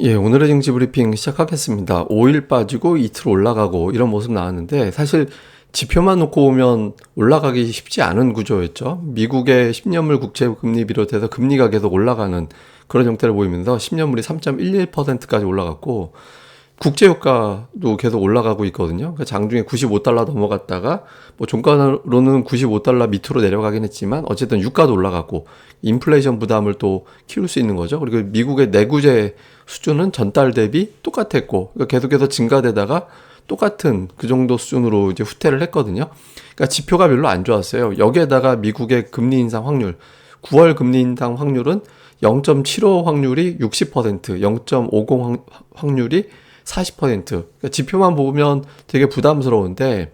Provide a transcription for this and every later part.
예, 오늘의 증시 브리핑 시작하겠습니다. 5일 빠지고 이틀 올라가고 이런 모습 나왔는데 사실 지표만 놓고 보면 올라가기 쉽지 않은 구조였죠. 미국의 10년물 국채 금리 비롯해서 금리가 계속 올라가는 그런 형태를 보이면서 10년물이 3.11%까지 올라갔고 국제유가도 계속 올라가고 있거든요. 그러니까 장중에 95달러 넘어갔다가 뭐 종가로는 95달러 밑으로 내려가긴 했지만 어쨌든 유가도 올라가고 인플레이션 부담을 또 키울 수 있는 거죠. 그리고 미국의 내구재 수준은 전달 대비 똑같았고 그러니까 계속해서 증가되다가 똑같은 그 정도 수준으로 이제 후퇴를 했거든요. 그러니까 지표가 별로 안 좋았어요. 여기에다가 미국의 금리 인상 확률, 9월 금리 인상 확률은 0.75 확률이 60%, 0.50 확률이 40%. 그러니까 지표만 보면 되게 부담스러운데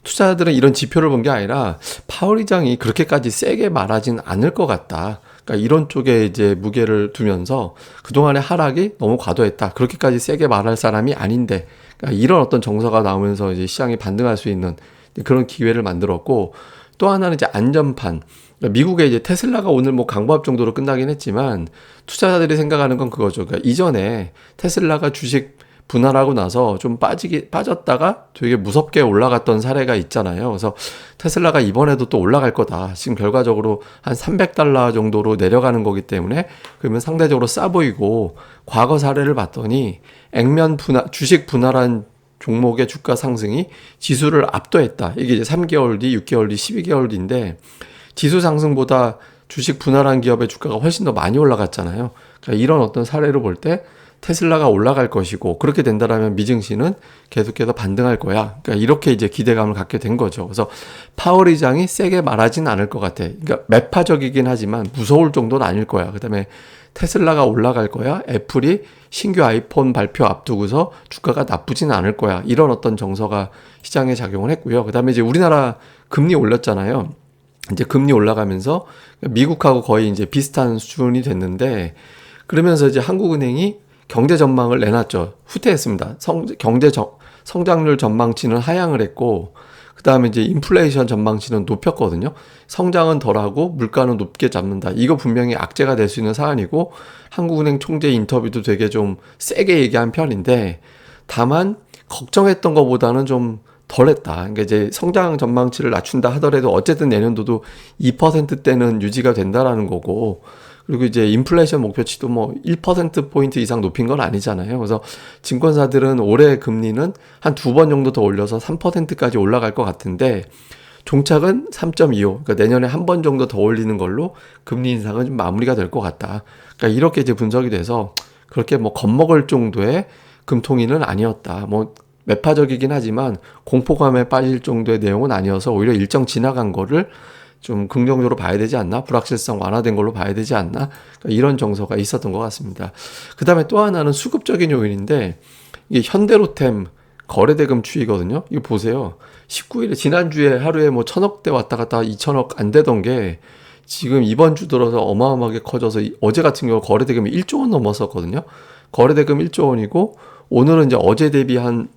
투자자들은 이런 지표를 본 게 아니라 파월 의장이 그렇게까지 세게 말하진 않을 것 같다. 그러니까 이런 쪽에 이제 무게를 두면서 그동안의 하락이 너무 과도했다. 그렇게까지 세게 말할 사람이 아닌데. 그러니까 이런 어떤 정서가 나오면서 이제 시장이 반등할 수 있는 그런 기회를 만들었고 또 하나는 이제 안전판. 그러니까 미국의 이제 테슬라가 오늘 뭐 강보합 정도로 끝나긴 했지만 투자자들이 생각하는 건 그거죠. 그러니까 이전에 테슬라가 주식 분할하고 나서 좀 빠졌다가 되게 무섭게 올라갔던 사례가 있잖아요. 그래서 테슬라가 이번에도 또 올라갈 거다. 지금 결과적으로 한 300달러 정도로 내려가는 거기 때문에 그러면 상대적으로 싸 보이고 과거 사례를 봤더니 주식 분할한 종목의 주가 상승이 지수를 압도했다. 이게 이제 3개월 뒤, 6개월 뒤, 12개월 뒤인데 지수 상승보다 주식 분할한 기업의 주가가 훨씬 더 많이 올라갔잖아요. 그러니까 이런 어떤 사례를 볼 때 테슬라가 올라갈 것이고 그렇게 된다라면 미증시는 계속해서 반등할 거야. 그러니까 이렇게 이제 기대감을 갖게 된 거죠. 그래서 파월 의장이 세게 말하진 않을 것 같아. 그러니까 매파적이긴 하지만 무서울 정도는 아닐 거야. 그다음에 테슬라가 올라갈 거야. 애플이 신규 아이폰 발표 앞두고서 주가가 나쁘진 않을 거야. 이런 어떤 정서가 시장에 작용을 했고요. 그다음에 이제 우리나라 금리 올렸잖아요. 이제 금리 올라가면서 미국하고 거의 이제 비슷한 수준이 됐는데 그러면서 이제 한국은행이 경제 전망을 내놨죠. 후퇴했습니다. 성장률 전망치는 하향을 했고, 그 다음에 이제 인플레이션 전망치는 높였거든요. 성장은 덜하고 물가는 높게 잡는다. 이거 분명히 악재가 될 수 있는 사안이고, 한국은행 총재 인터뷰도 되게 좀 세게 얘기한 편인데, 다만, 걱정했던 것보다는 좀 덜했다. 그러니까 이제 성장 전망치를 낮춘다 하더라도 어쨌든 내년도도 2%대는 유지가 된다라는 거고, 그리고 이제 인플레이션 목표치도 뭐 1%포인트 이상 높인 건 아니잖아요. 그래서 증권사들은 올해 금리는 한 두 번 정도 더 올려서 3%까지 올라갈 것 같은데 종착은 3.25. 그러니까 내년에 한 번 정도 더 올리는 걸로 금리 인상은 좀 마무리가 될 것 같다. 그러니까 이렇게 이제 분석이 돼서 그렇게 뭐 겁먹을 정도의 금통위는 아니었다. 뭐 매파적이긴 하지만 공포감에 빠질 정도의 내용은 아니어서 오히려 일정 지나간 거를 좀 긍정적으로 봐야 되지 않나? 불확실성 완화된 걸로 봐야 되지 않나? 그러니까 이런 정서가 있었던 것 같습니다. 그 다음에 또 하나는 수급적인 요인인데 이게 현대로템 거래대금 추이거든요. 이거 보세요. 19일에 지난주에 하루에 뭐 1,000억대 왔다 갔다 2,000억 안 되던 게 지금 이번 주 들어서 어마어마하게 커져서 어제 같은 경우 거래대금이 1조 원 넘었었거든요. 거래대금 1조 원이고 오늘은 이제 어제 대비 한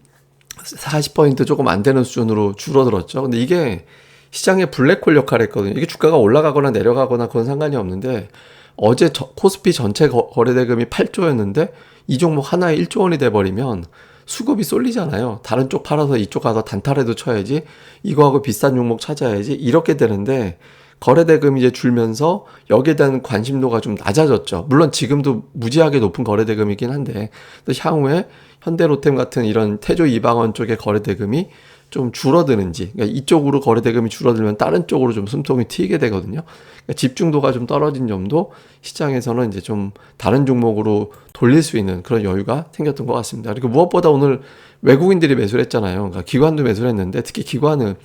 40% 조금 안 되는 수준으로 줄어들었죠. 근데 이게 시장의 블랙홀 역할을 했거든요. 이게 주가가 올라가거나 내려가거나 그건 상관이 없는데 어제 코스피 전체 거래대금이 8조였는데 이 종목 하나에 1조 원이 돼버리면 수급이 쏠리잖아요. 다른 쪽 팔아서 이쪽 가서 단타라도 쳐야지 이거하고 비싼 종목 찾아야지 이렇게 되는데 거래대금이 이제 줄면서 여기에 대한 관심도가 좀 낮아졌죠. 물론 지금도 무지하게 높은 거래대금이긴 한데 향후에 현대로템 같은 이런 태조 이방원 쪽의 거래대금이 좀 줄어드는지, 그러니까 이쪽으로 거래대금이 줄어들면 다른 쪽으로 좀 숨통이 튀게 되거든요. 그러니까 집중도가 좀 떨어진 점도 시장에서는 이제 좀 다른 종목으로 돌릴 수 있는 그런 여유가 생겼던 것 같습니다. 그리고 무엇보다 오늘 외국인들이 매수를 했잖아요. 그러니까 기관도 매수를 했는데 특히 기관은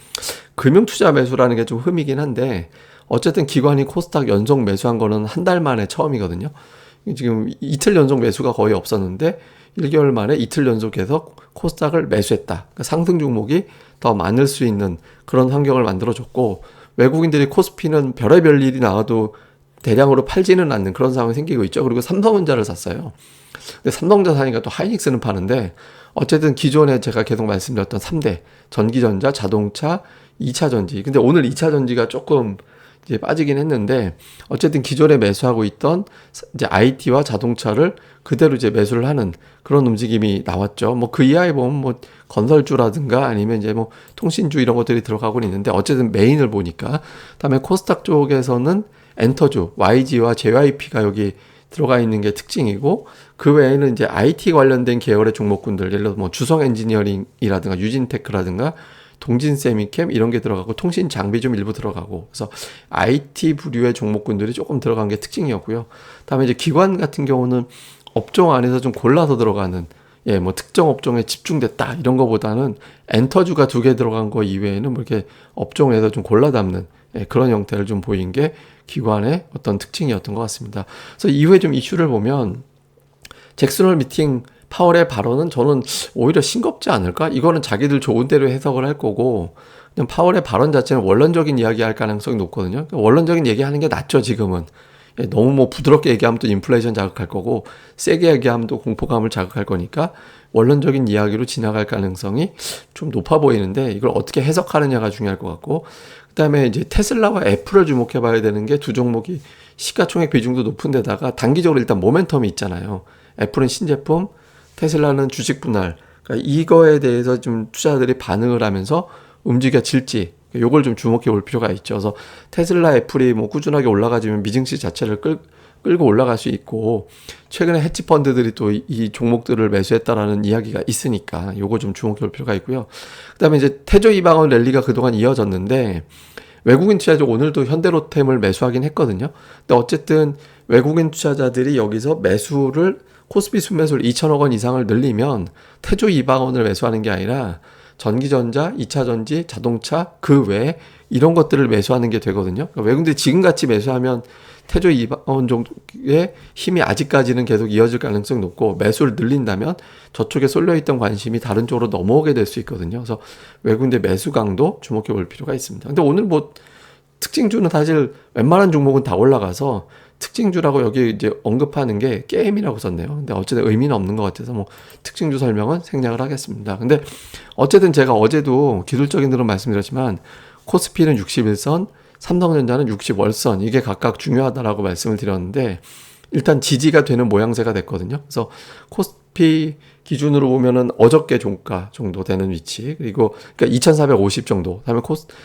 금융투자 매수라는 게 좀 흠이긴 한데 어쨌든 기관이 코스닥 연속 매수한 거는 한 달 만에 처음이거든요. 지금 이틀 연속 매수가 거의 없었는데 1개월 만에 이틀 연속해서 코스닥을 매수했다. 그러니까 상승 종목이 더 많을 수 있는 그런 환경을 만들어줬고 외국인들이 코스피는 별의별 일이 나와도 대량으로 팔지는 않는 그런 상황이 생기고 있죠. 그리고 삼성전자를 샀어요. 근데 삼성전자 사니까 또 하이닉스는 파는데 어쨌든 기존에 제가 계속 말씀드렸던 3대 전기전자, 자동차, 2차 전지. 근데 오늘 2차 전지가 조금 이제 빠지긴 했는데 어쨌든 기존에 매수하고 있던 이제 IT와 자동차를 그대로 이제 매수를 하는 그런 움직임이 나왔죠. 뭐 그 이하에 보면 뭐 건설주라든가 아니면 이제 뭐 통신주 이런 것들이 들어가고는 있는데 어쨌든 메인을 보니까 그다음에 코스닥 쪽에서는 엔터주, YG와 JYP가 여기 들어가 있는 게 특징이고 그 외에는 이제 IT 관련된 계열의 종목군들 예를 들어 뭐 주성 엔지니어링이라든가 유진테크라든가 동진 세미캠 이런 게 들어가고 통신 장비 좀 일부 들어가고 그래서 IT 부류의 종목군들이 조금 들어간 게 특징이었고요. 다음에 이제 기관 같은 경우는 업종 안에서 좀 골라서 들어가는 예, 뭐 특정 업종에 집중됐다 이런 거보다는 엔터주가 2개 들어간 거 이외에는 뭐 이렇게 업종에서 좀 골라 담는 예, 그런 형태를 좀 보인 게 기관의 어떤 특징이었던 것 같습니다. 그래서 이후에 좀 이슈를 보면 잭슨홀 미팅 파월의 발언은 저는 오히려 싱겁지 않을까? 이거는 자기들 좋은 대로 해석을 할 거고 그냥 파월의 발언 자체는 원론적인 이야기 할 가능성이 높거든요. 원론적인 얘기하는 게 낫죠, 지금은. 예, 너무 뭐 부드럽게 얘기하면 또 인플레이션 자극할 거고 세게 얘기하면 또 공포감을 자극할 거니까 원론적인 이야기로 지나갈 가능성이 좀 높아 보이는데 이걸 어떻게 해석하느냐가 중요할 것 같고 그다음에 이제 테슬라와 애플을 주목해 봐야 되는 게 두 종목이 시가총액 비중도 높은 데다가 단기적으로 일단 모멘텀이 있잖아요. 애플은 신제품, 테슬라는 주식 분할. 그러니까 이거에 대해서 좀 투자자들이 반응을 하면서 움직여질지 요걸 좀 주목해 볼 필요가 있죠. 그래서 테슬라, 애플이 뭐 꾸준하게 올라가지면 미증시 자체를 끌고 올라갈 수 있고 최근에 헤지 펀드들이 또 이 종목들을 매수했다라는 이야기가 있으니까 요거 좀 주목해 볼 필요가 있고요. 그다음에 이제 태조 이방원 랠리가 그동안 이어졌는데 외국인 투자자 오늘도 현대로템을 매수하긴 했거든요. 근데 어쨌든 외국인 투자자들이 여기서 매수를 코스피 순매수를 2천억 원 이상을 늘리면 태조 이방원을 매수하는 게 아니라 전기전자, 2차전지, 자동차 그 외에 이런 것들을 매수하는 게 되거든요. 그러니까 외국인들이 지금같이 매수하면 태조 이방원 정도의 힘이 아직까지는 계속 이어질 가능성이 높고 매수를 늘린다면 저쪽에 쏠려있던 관심이 다른 쪽으로 넘어오게 될 수 있거든요. 그래서 외국인들 매수 강도 주목해 볼 필요가 있습니다. 근데 오늘 뭐 특징주는 사실 웬만한 종목은 다 올라가서 특징주라고 여기 이제 언급하는 게 게임이라고 썼네요. 근데 어쨌든 의미는 없는 것 같아서 뭐 특징주 설명은 생략을 하겠습니다. 근데 어쨌든 제가 어제도 기술적인 들은 말씀드렸지만 코스피는 61선, 삼성전자는 60월선 이게 각각 중요하다라고 말씀을 드렸는데 일단 지지가 되는 모양새가 됐거든요. 그래서 코스피 기준으로 보면은 어저께 종가 정도 되는 위치 그리고 그러니까 2,450 정도 그다음에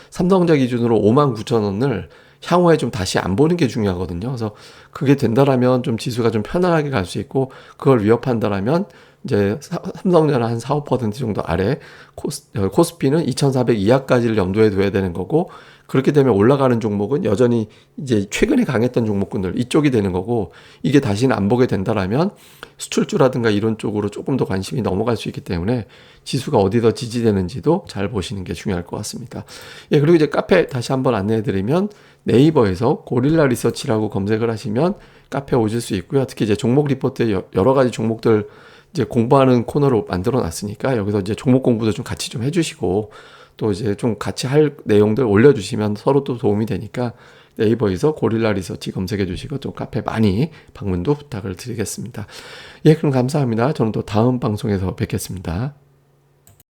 삼성전자 기준으로 59,000원을 향후에 좀 다시 안 보는 게 중요하거든요. 그래서 그게 된다라면 좀 지수가 좀 편안하게 갈 수 있고 그걸 위협한다라면 이제 삼성전자는 한 4, 5% 정도 아래 코스피는 2,400 이하까지를 염두에 둬야 되는 거고 그렇게 되면 올라가는 종목은 여전히 이제 최근에 강했던 종목군들 이쪽이 되는 거고 이게 다시는 안 보게 된다라면 수출주라든가 이런 쪽으로 조금 더 관심이 넘어갈 수 있기 때문에 지수가 어디 더 지지되는지도 잘 보시는 게 중요할 것 같습니다. 예, 그리고 이제 카페 다시 한번 안내해 드리면 네이버에서 고릴라 리서치라고 검색을 하시면 카페 오실 수 있고요. 특히 이제 종목 리포트에 여러 가지 종목들 이제 공부하는 코너로 만들어 놨으니까 여기서 이제 종목 공부도 좀 같이 좀 해주시고 또 이제 좀 같이 할 내용들 올려주시면 서로 또 도움이 되니까 네이버에서 고릴라 리서치 검색해 주시고 또 카페 많이 방문도 부탁을 드리겠습니다. 예, 그럼 감사합니다. 저는 또 다음 방송에서 뵙겠습니다.